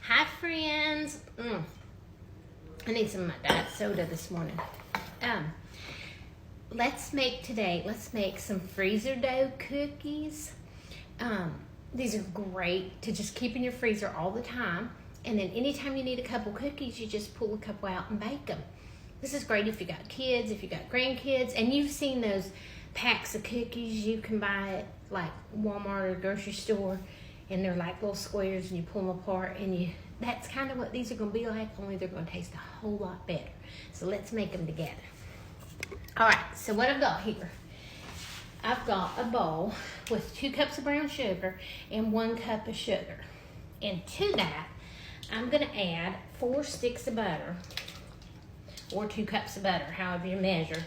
Hi, friends. I need some of my diet soda this morning. Let's make some freezer dough cookies. These are great to just keep in your freezer all the time. And then anytime you need a couple cookies, you just pull a couple out and bake them. This is great if you got kids, if you got grandkids, and you've seen those packs of cookies you can buy at like Walmart or grocery store, and they're like little squares, and you pull them apart, and that's kind of what these are going to be like, only they're going to taste a whole lot better. So let's make them together. All right, so what I've got here, I've got a bowl with 2 cups of brown sugar and 1 cup of sugar. And to that, I'm going to add 4 sticks of butter, or 2 cups of butter, however you measure.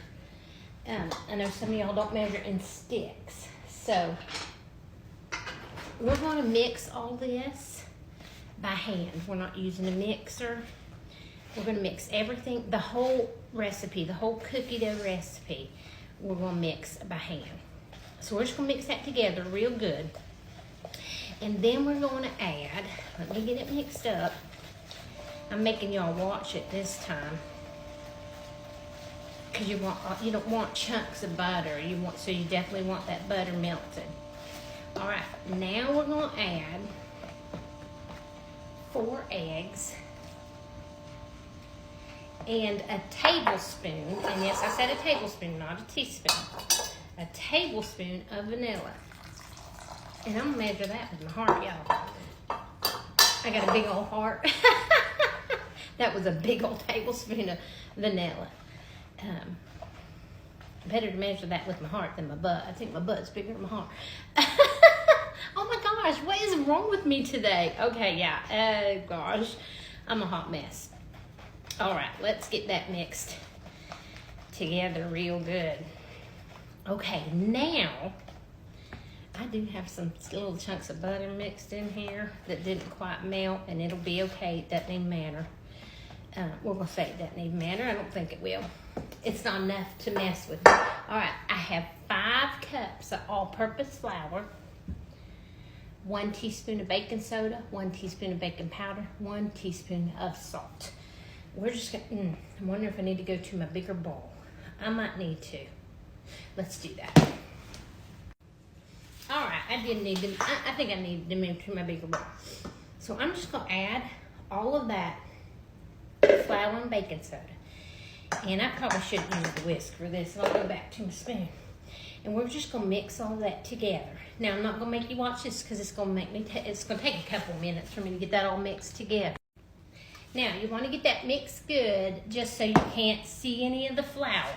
I know some of y'all don't measure in sticks. So we're going to mix all this by hand. We're not using a mixer. We're going to mix everything, the whole recipe, the whole cookie dough recipe, we're going to mix by hand. So we're just going to mix that together real good. And then we're going to add, let me get it mixed up. I'm making y'all watch it this time, because you don't want chunks of butter. So you definitely want that butter melted. All right, now we're going to add 4 eggs and a tablespoon, and yes, I said a tablespoon, not a teaspoon, a tablespoon of vanilla. And I'm gonna measure that with my heart, y'all. I got a big old heart. That was a big old tablespoon of vanilla. Better to measure that with my heart than my butt. I think my butt's bigger than my heart. Oh my gosh, what is wrong with me today? Okay, yeah, oh gosh, I'm a hot mess. All right, let's get that mixed together real good. Okay, now I do have some little chunks of butter mixed in here that didn't quite melt, and it'll be okay. It doesn't even matter. We're going to say it doesn't even matter. I don't think it will. It's not enough to mess with. All right, I have 5 cups of all-purpose flour, 1 teaspoon of baking soda, 1 teaspoon of baking powder, 1 teaspoon of salt. We're just going to, I wonder if I need to go to my bigger bowl. I might need to. Let's do that. All right, I think I need to move to my bigger bowl. So I'm just going to add all of that flour and baking soda. And I probably shouldn't use the whisk for this. I'll go back to my spoon. And we're just going to mix all that together. Now, I'm not going to make you watch this because it's going to make me, it's going to take a couple minutes for me to get that all mixed together. Now, you want to get that mixed good just so you can't see any of the flour.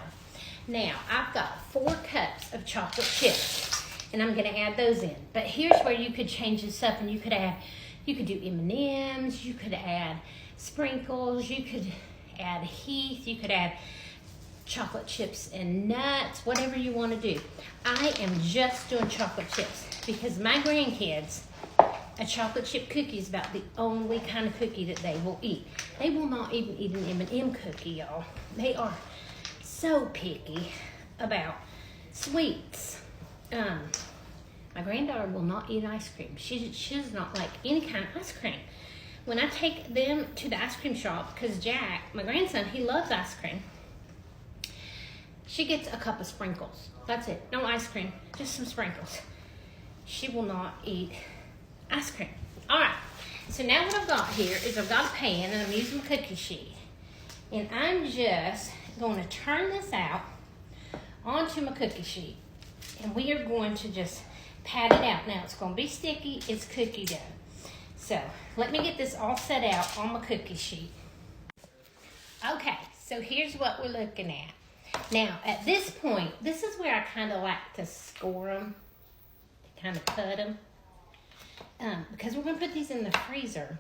Now, I've got 4 cups of chocolate chips, and I'm going to add those in. But here's where you could change this up, and you could do M&Ms, you could add sprinkles, you could add Heath, you could add chocolate chips and nuts, whatever you want to do. I am just doing chocolate chips because my grandkids, a chocolate chip cookie is about the only kind of cookie that they will eat. They will not even eat an M&M cookie, y'all. They are so picky about sweets. My granddaughter will not eat ice cream. She does not like any kind of ice cream. When I take them to the ice cream shop, because Jack, my grandson, he loves ice cream, she gets a cup of sprinkles. That's it. No ice cream, just some sprinkles. She will not eat ice cream. All right, so now what I've got here is I've got a pan, and I'm using a cookie sheet. And I'm just going to turn this out onto my cookie sheet. And we are going to just pat it out. Now, it's going to be sticky. It's cookie dough. So, let me get this all set out on my cookie sheet. Okay, so here's what we're looking at. Now, at this point, this is where I kind of like to score them, kind of cut them. Because we're going to put these in the freezer.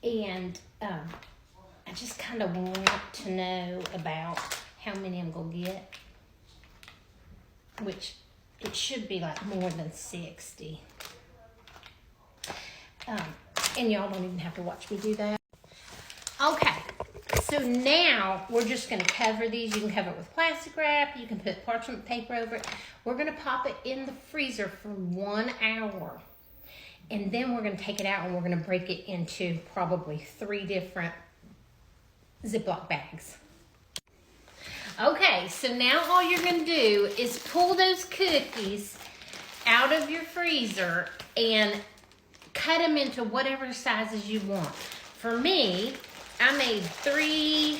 And I just kind of want to know about how many I'm going to get. Which, it should be like more than 60. And y'all don't even have to watch me do that. Okay, so now we're just going to cover these. You can cover it with plastic wrap. You can put parchment paper over it. We're going to pop it in the freezer for 1 hour. And then we're gonna take it out and we're gonna break it into probably 3 different Ziploc bags. Okay, so now all you're gonna do is pull those cookies out of your freezer and cut them into whatever sizes you want. For me, I made 3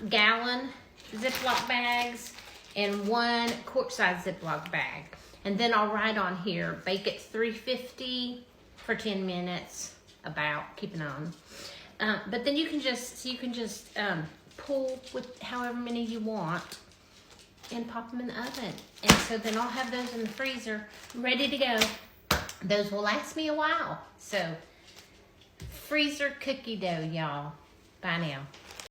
gallon Ziploc bags and 1 quart-size Ziploc bag. And then I'll write on here, bake at 350 for 10 minutes, about, keep an eye on. But then you can just pull with however many you want and pop them in the oven. And so then I'll have those in the freezer ready to go. Those will last me a while. So freezer cookie dough, y'all. Bye now.